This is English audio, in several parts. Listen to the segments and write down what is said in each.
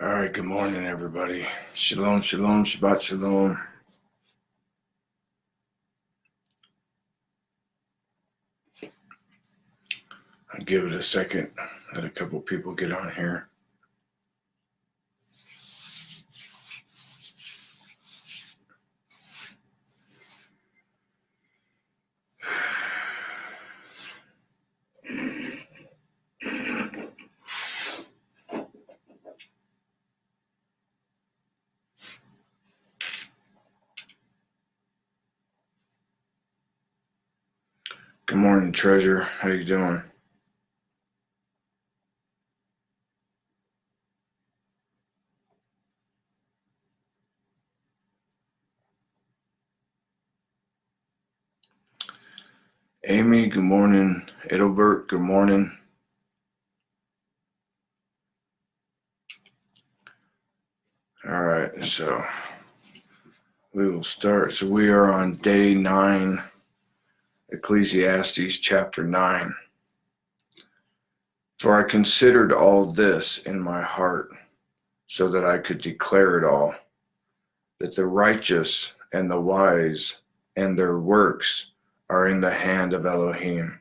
All right, good morning, everybody. Shalom, shalom, Shabbat shalom. I'll give it a second, let a couple people get on here. Good morning, Treasure. How you doing? Amy, good morning. Edelbert, good morning. All right, so we will start. So we are on day 9, Ecclesiastes chapter 9. For I considered all this in my heart, so that I could declare it all, that the righteous and the wise and their works are in the hand of Elohim.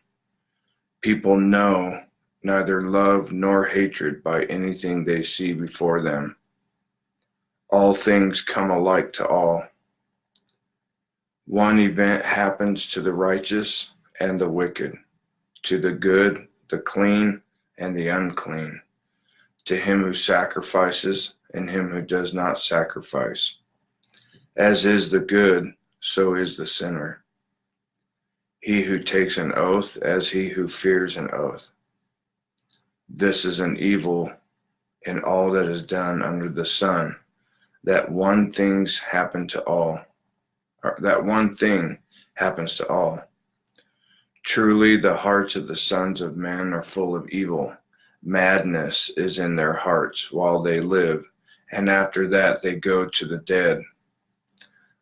People know neither love nor hatred by anything they see before them. All things come alike to all. One event happens to the righteous and the wicked, to the good, the clean, and the unclean, to him who sacrifices and him who does not sacrifice. As is the good, so is the sinner. He who takes an oath as he who fears an oath. This is an evil in all that is done under the sun, that one thing happens to all. Truly the hearts of the sons of men are full of evil. Madness is in their hearts while they live, and after that they go to the dead.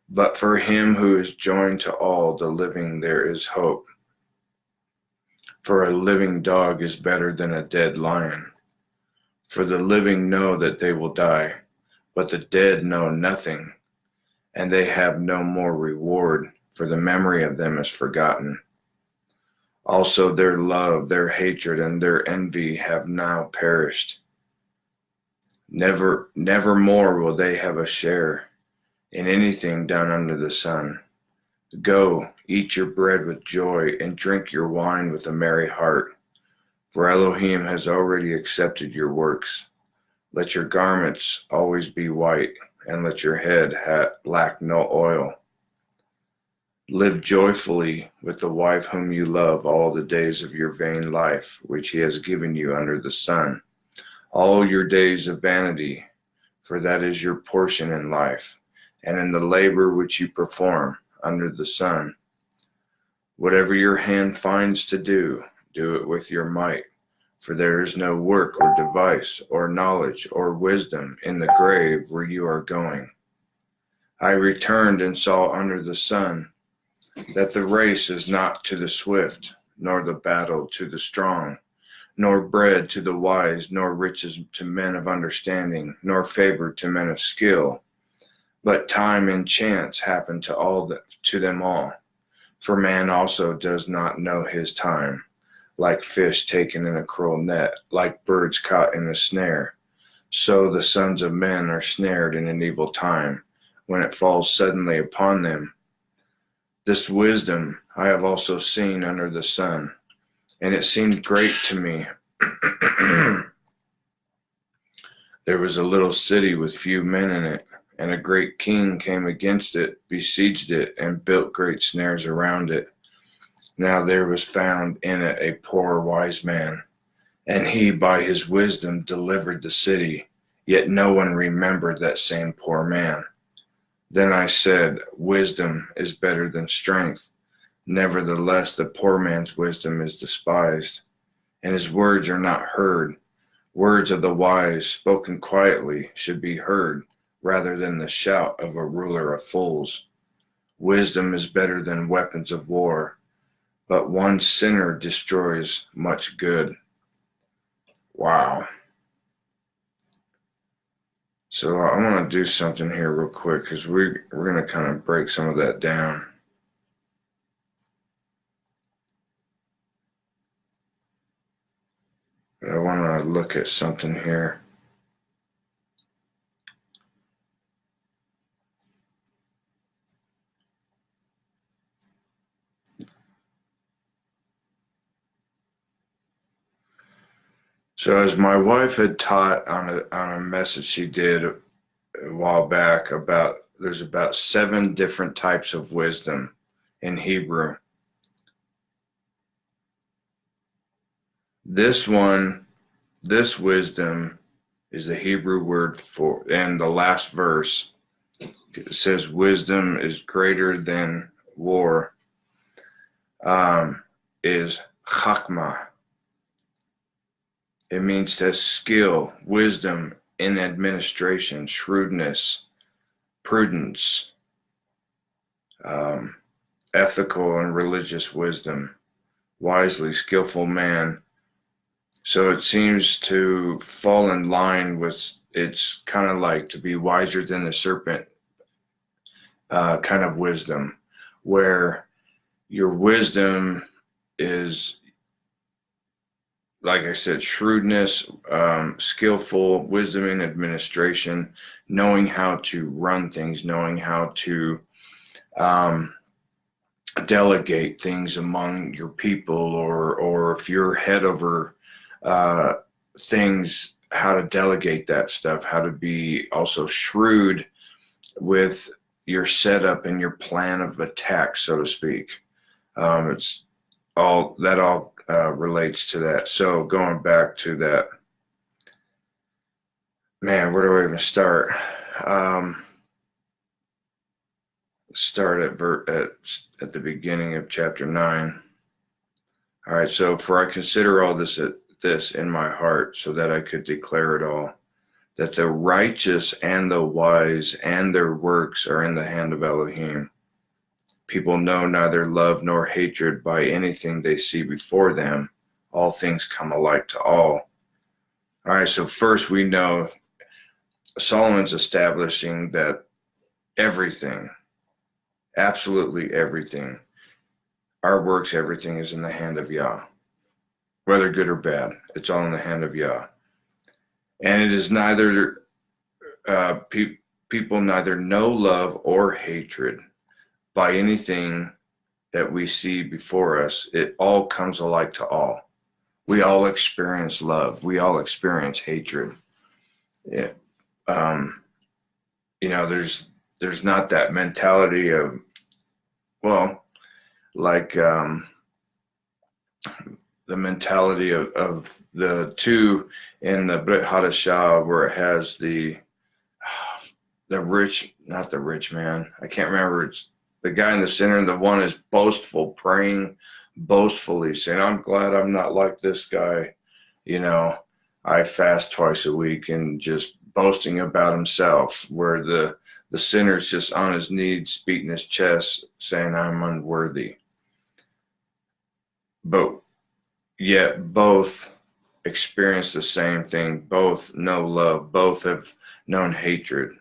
But for him who is joined to all the living there is hope. For a living dog is better than a dead lion. For the living know that they will die, but the dead know nothing, and they have no more reward, for the memory of them is forgotten. Also their love, their hatred, and their envy have now perished. Never more will they have a share in anything done under the sun. Go, eat your bread with joy, and drink your wine with a merry heart, for Elohim has already accepted your works. Let your garments always be white, and let your head lack no oil. Live joyfully with the wife whom you love all the days of your vain life, which he has given you under the sun. All your days of vanity, for that is your portion in life, and in the labor which you perform under the sun. Whatever your hand finds to do, do it with your might, for there is no work or device or knowledge or wisdom in the grave where you are going. I returned and saw under the sun that the race is not to the swift, nor the battle to the strong, nor bread to the wise, nor riches to men of understanding, nor favor to men of skill. But time and chance happen to them all. For man also does not know his time, like fish taken in a cruel net, like birds caught in a snare. So the sons of men are snared in an evil time, when it falls suddenly upon them. This wisdom I have also seen under the sun, and it seemed great to me. There was a little city with few men in it, and a great king came against it, besieged it, and built great snares around it. Now there was found in it a poor wise man, and he by his wisdom delivered the city, yet no one remembered that same poor man. Then I said, wisdom is better than strength. Nevertheless, the poor man's wisdom is despised, and his words are not heard. Words of the wise, spoken quietly, should be heard, rather than the shout of a ruler of fools. Wisdom is better than weapons of war, but one sinner destroys much good. Wow. So I want to do something here real quick because we're going to kind of break some of that down. But I want to look at something here. So as my wife had taught on a message she did a while back there's about 7 different types of wisdom in Hebrew. This wisdom is the Hebrew word for, and the last verse, it says wisdom is greater than war, is chakma. It means to skill, wisdom in administration, shrewdness, prudence, ethical and religious wisdom, wisely, skillful man. So it seems to fall in line with, it's kind of like to be wiser than the serpent kind of wisdom, where your wisdom is, like I said, shrewdness, skillful, wisdom in administration, knowing how to run things, knowing how to delegate things among your people, or if you're head over things, how to delegate that stuff, how to be also shrewd with your setup and your plan of attack, so to speak. It's all relates to that. So going back to that, man, where do I even start? Start at the beginning of chapter 9. All right, so for I consider all this in my heart, so that I could declare it all, that the righteous and the wise and their works are in the hand of Elohim. People know neither love nor hatred by anything they see before them. All things come alike to all. All right, so first we know Solomon's establishing that everything, absolutely everything, our works, everything is in the hand of Yah. Whether good or bad, it's all in the hand of Yah. And it is neither, people neither know love or hatred by anything that we see before us. It all comes alike to all. We all experience love. We all experience hatred. Yeah. There's not that mentality of, well, like the mentality of the two in the Brit Hadashah, where it has the rich, not the rich man, I can't remember, it's the guy in the center, and the one is boastful, praying boastfully, saying, I'm glad I'm not like this guy. I fast twice a week, and just boasting about himself, where the sinner's just on his knees, beating his chest, saying, I'm unworthy. But yet both experience the same thing. Both know love. Both have known hatred.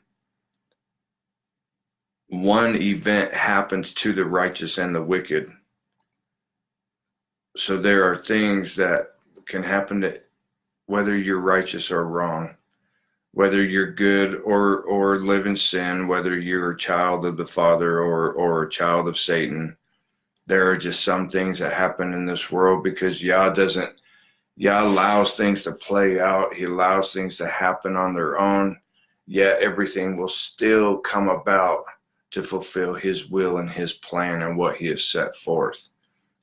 One event happens to the righteous and the wicked. So there are things that can happen to, whether you're righteous or wrong, whether you're good or live in sin, whether you're a child of the Father or a child of Satan. There are just some things that happen in this world because Yah allows things to play out. He allows things to happen on their own, yet everything will still come about to fulfill his will and his plan and what he has set forth.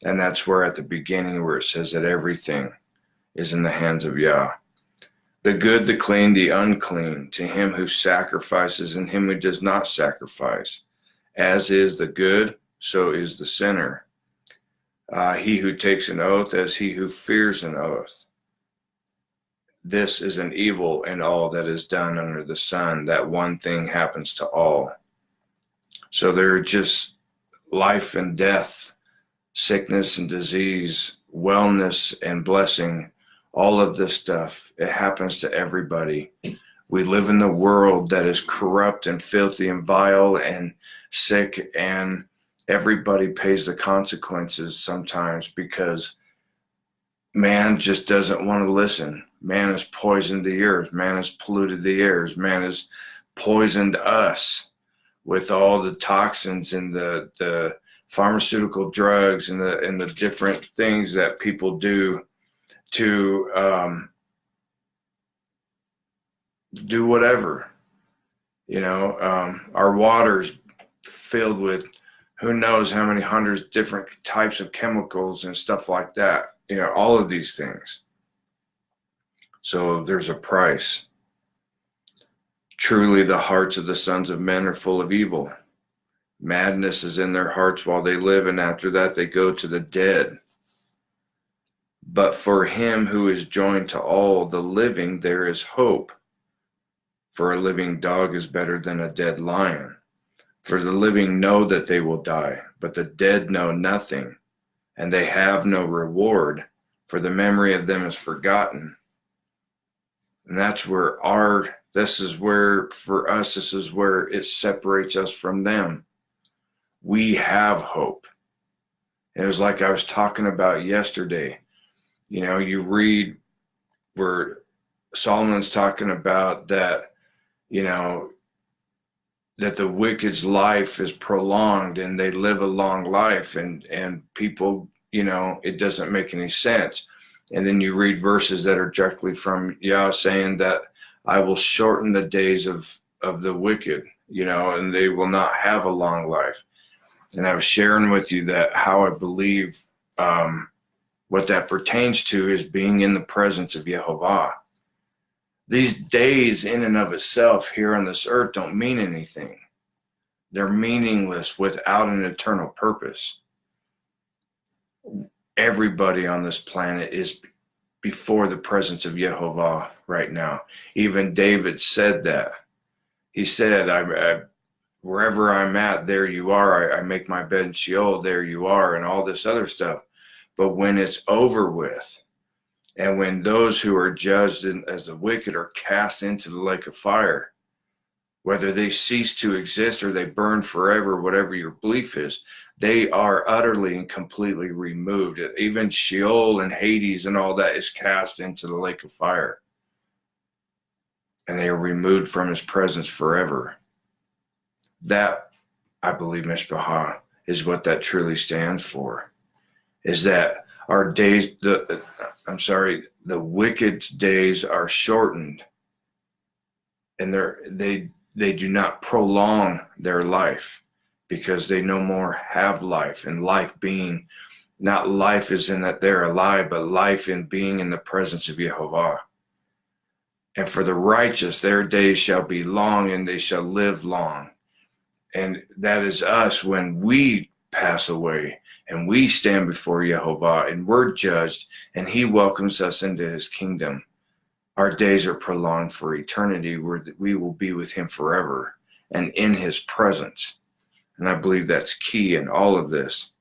And that's where at the beginning, where it says that everything is in the hands of Yah. The good, the clean, the unclean, to him who sacrifices and him who does not sacrifice. As is the good, so is the sinner. He who takes an oath, as he who fears an oath. This is an evil in all that is done under the sun, that one thing happens to all. So there are just life and death, sickness and disease, wellness and blessing, all of this stuff. It happens to everybody, We live in the world that is corrupt and filthy and vile and sick, and everybody pays the consequences sometimes because man just doesn't want to listen. Man has poisoned the earth. Man has polluted the airs. Man has poisoned us with all the toxins and the pharmaceutical drugs and the different things that people do to do whatever. Our water's filled with who knows how many hundreds different types of chemicals and stuff like that. All of these things. So there's a price. Truly, the hearts of the sons of men are full of evil. Madness is in their hearts while they live, and after that they go to the dead. But for him who is joined to all the living, there is hope. For a living dog is better than a dead lion. For the living know that they will die, but the dead know nothing, and they have no reward, for the memory of them is forgotten. And that's where this is where it separates us from them. We have hope. It was like I was talking about yesterday. You read where Solomon's talking about that, that the wicked's life is prolonged and they live a long life, and people, it doesn't make any sense. And then you read verses that are directly from Yah saying that I will shorten the days of the wicked, and they will not have a long life. And I was sharing with you that how I believe what that pertains to is being in the presence of Yehovah. These days in and of itself here on this earth don't mean anything. They're meaningless without an eternal purpose. Everybody on this planet is before the presence of Yehovah right now. Even David said that. He said, wherever I'm at, there you are. I make my bed in Sheol, there you are, and all this other stuff. But when it's over with, and when those who are judged as the wicked are cast into the lake of fire, whether they cease to exist or they burn forever, whatever your belief is, they are utterly and completely removed. Even Sheol and Hades and all that is cast into the lake of fire. And they are removed from his presence forever. That, I believe, Mishpachah, is what that truly stands for. Is that our days, the wicked days are shortened, and they do not prolong their life because they no more have life, and life being not life is in that they're alive, but life in being in the presence of Yehovah. And for the righteous, their days shall be long, and they shall live long. And that is us when we pass away and we stand before Yehovah and we're judged and he welcomes us into his kingdom. Our days are prolonged for eternity, where we will be with him forever and in his presence. And I believe that's key in all of this.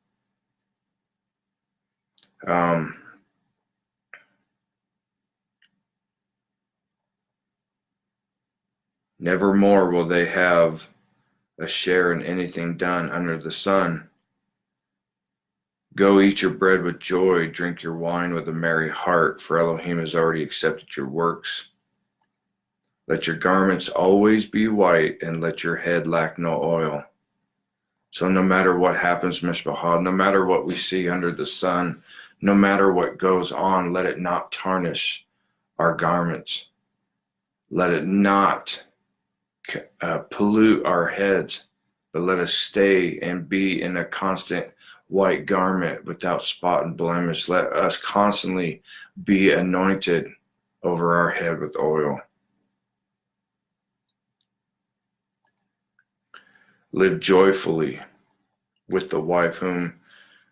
Nevermore will they have a share in anything done under the sun. Go eat your bread with joy, drink your wine with a merry heart, for Elohim has already accepted your works. Let your garments always be white, and let your head lack no oil. So no matter what happens, Mishpachah, no matter what we see under the sun, no matter what goes on, let it not tarnish our garments. Let it not pollute our heads, but let us stay and be in a constant white garment without spot and blemish. Let us constantly be anointed over our head with oil. Live joyfully with the wife whom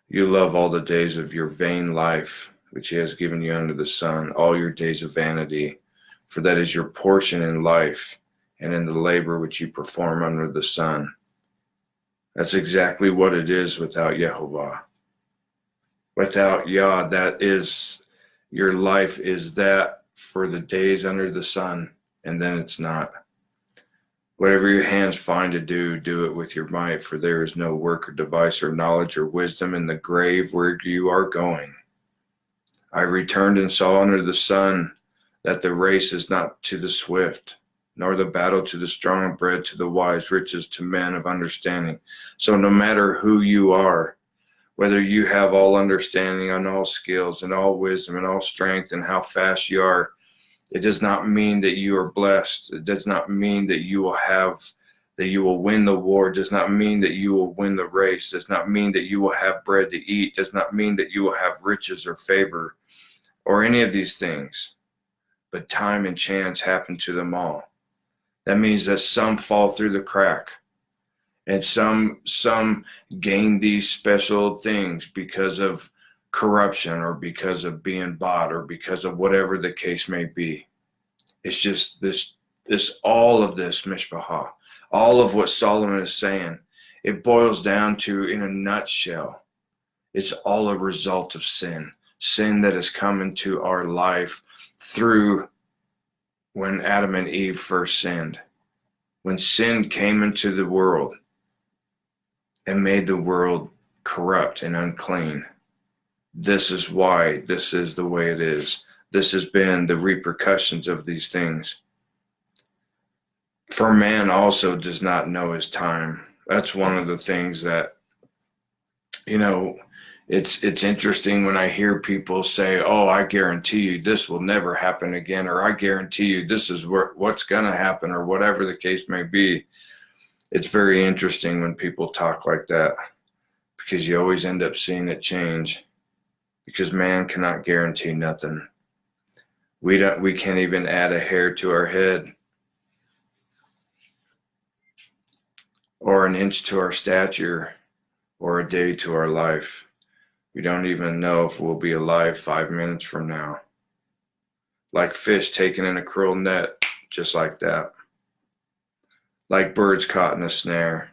you love all the days of your vain life, which he has given you under the sun, all your days of vanity, for that is your portion in life and in the labor which you perform under the sun. That's exactly what it is without Yehovah. Without Yah, that is, your life is that for the days under the sun. and then it's not. Whatever your hands find to do, do it with your might, for there is no work or device or knowledge or wisdom in the grave where you are going. I returned and saw under the sun that the race is not to the swift, nor the battle to the strong, bread to the wise, riches to men of understanding. So no matter who you are, whether you have all understanding and all skills and all wisdom and all strength and how fast you are, it does not mean that you are blessed. It does not mean that you will win the war. It does not mean that you will win the race. It does not mean that you will have bread to eat. It does not mean that you will have riches or favor or any of these things. But time and chance happen to them all. That means that some fall through the crack, and some gain these special things because of corruption or because of being bought or because of whatever the case may be. It's just this all of this mishpachah, all of what Solomon is saying, it boils down to, in a nutshell, it's all a result of sin that has come into our life through when Adam and Eve first sinned. When sin came into the world and made the world corrupt and unclean, this is why this is the way it is. This has been the repercussions of these things. For man also does not know his time. That's one of the things that, it's interesting when I hear people say, oh, I guarantee you this will never happen again, or I guarantee you this is what's going to happen, or whatever the case may be. It's very interesting when people talk like that, because you always end up seeing it change, because man cannot guarantee nothing. We can't even add a hair to our head or an inch to our stature or a day to our life. We don't even know if we'll be alive 5 minutes from now. Like fish taken in a cruel net, just like that. Like birds caught in a snare,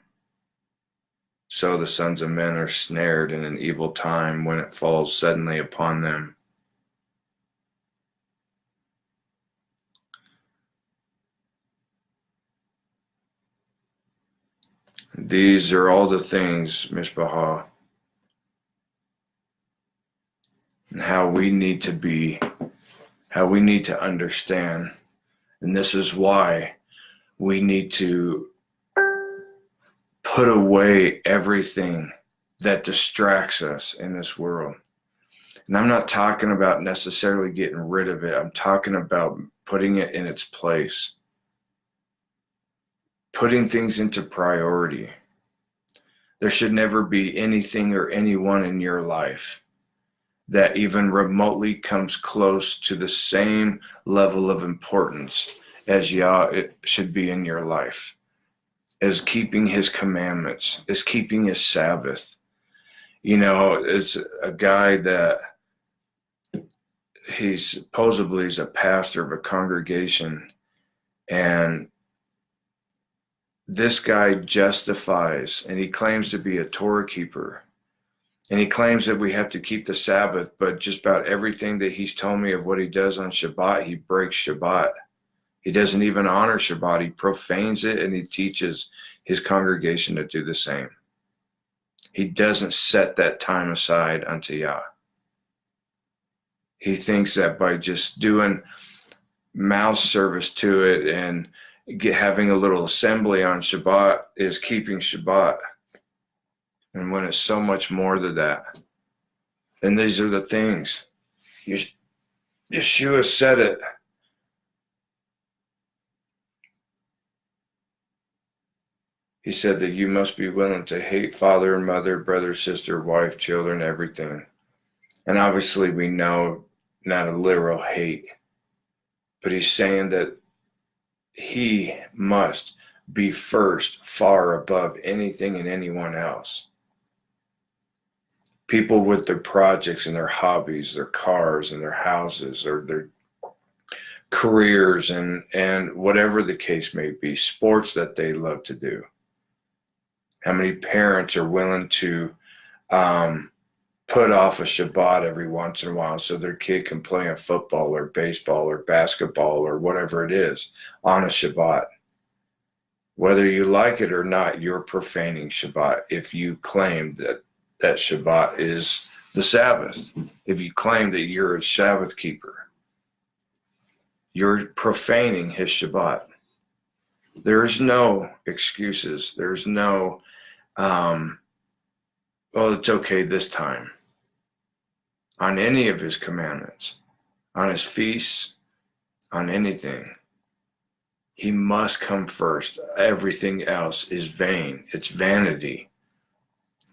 so the sons of men are snared in an evil time when it falls suddenly upon them. These are all the things, Mishpachah, and how we need to be, how we need to understand. And this is why we need to put away everything that distracts us in this world. And I'm not talking about necessarily getting rid of it. I'm talking about putting it in its place. Putting things into priority. There should never be anything or anyone in your life that even remotely comes close to the same level of importance as it should be in your life, as keeping his commandments, as keeping his Sabbath. It's a guy that he supposedly is a pastor of a congregation, and this guy justifies, and he claims to be a Torah keeper, and he claims that we have to keep the Sabbath, but just about everything that he's told me of what he does on Shabbat, he breaks Shabbat. He doesn't even honor Shabbat. He profanes it, and he teaches his congregation to do the same. He doesn't set that time aside unto Yah. He thinks that by just doing mouth service to it and having a little assembly on Shabbat is keeping Shabbat. And when it's so much more than that. And these are the things. Yeshua said it. He said that you must be willing to hate father and mother, brother, sister, wife, children, everything. And obviously we know not a literal hate. But he's saying that he must be first, far above anything and anyone else. People with their projects and their hobbies, their cars and their houses, or their careers and whatever the case may be, sports that they love to do. How many parents are willing to put off a Shabbat every once in a while so their kid can play in football or baseball or basketball or whatever it is on a Shabbat. Whether you like it or not, you're profaning Shabbat if you claim that Shabbat is the Sabbath. If you claim that you're a Sabbath keeper, you're profaning his Shabbat. There's no excuses. There's no, well, it's okay this time. On any of his commandments, on his feasts, on anything, he must come first. Everything else is vain. It's vanity.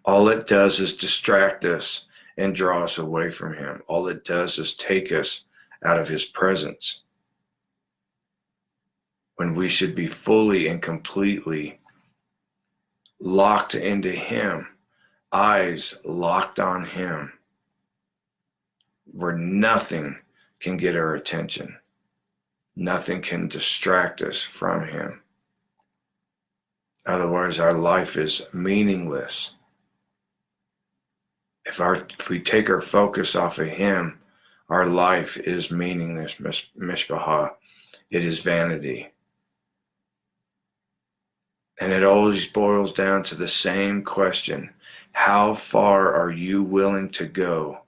All it does is distract us and draw us away from him. All it does is take us out of his presence, when we should be fully and completely locked into him, eyes locked on him, where nothing can get our attention. Nothing can distract us from him. Otherwise, our life is meaningless. If we take our focus off of him, our life is meaningless, mishpachah. It is vanity. And it always boils down to the same question. How far are you willing to go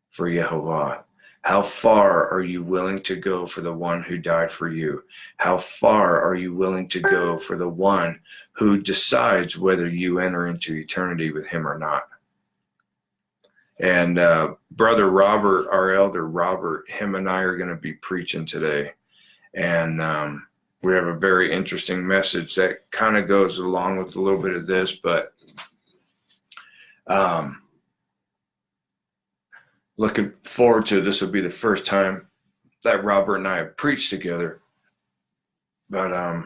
for Yehovah? How far are you willing to go for the one who died for you? How far are you willing to go for the one who decides whether you enter into eternity with him or not? And Brother Robert, our elder Robert, him and I are going to be preaching today. And we have a very interesting message that kind of goes along with a little bit of this, but looking forward to this. Will be the first time that Robert and I have preached together, but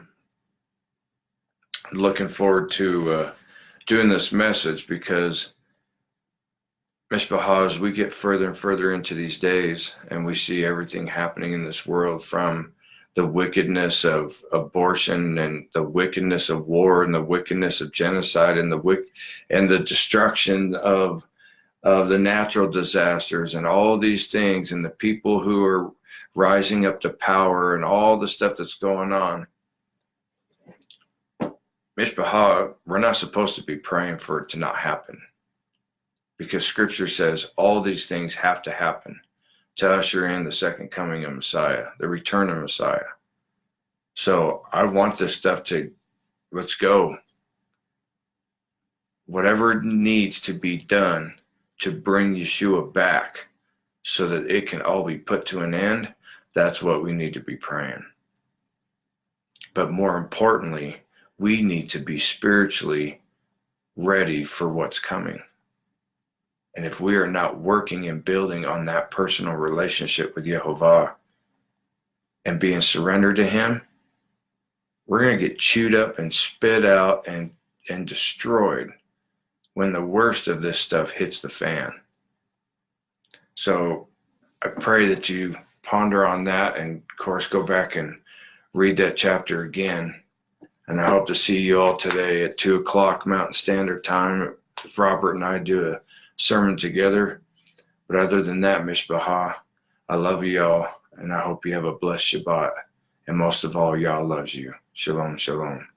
looking forward to doing this message, because mishpachah, as we get further and further into these days and we see everything happening in this world, from the wickedness of abortion and the wickedness of war and the wickedness of genocide and the destruction of the natural disasters and all these things, and the people who are rising up to power and all the stuff that's going on. Mishpachah, we're not supposed to be praying for it to not happen, because scripture says all these things have to happen to usher in the second coming of Messiah, the return of Messiah. So I want this stuff to, let's go. Whatever needs to be done to bring Yeshua back so that it can all be put to an end, that's what we need to be praying. But more importantly, we need to be spiritually ready for what's coming. And if we are not working and building on that personal relationship with Yehovah and being surrendered to him, we're going to get chewed up and spit out and destroyed when the worst of this stuff hits the fan. So I pray that you ponder on that, and of course go back and read that chapter again. And I hope to see you all today at 2:00 Mountain Standard Time. Robert and I do a sermon together. But other than that, mishpachah, I love you all, and I hope you have a blessed Shabbat. And most of all, Yah loves you. Shalom, shalom.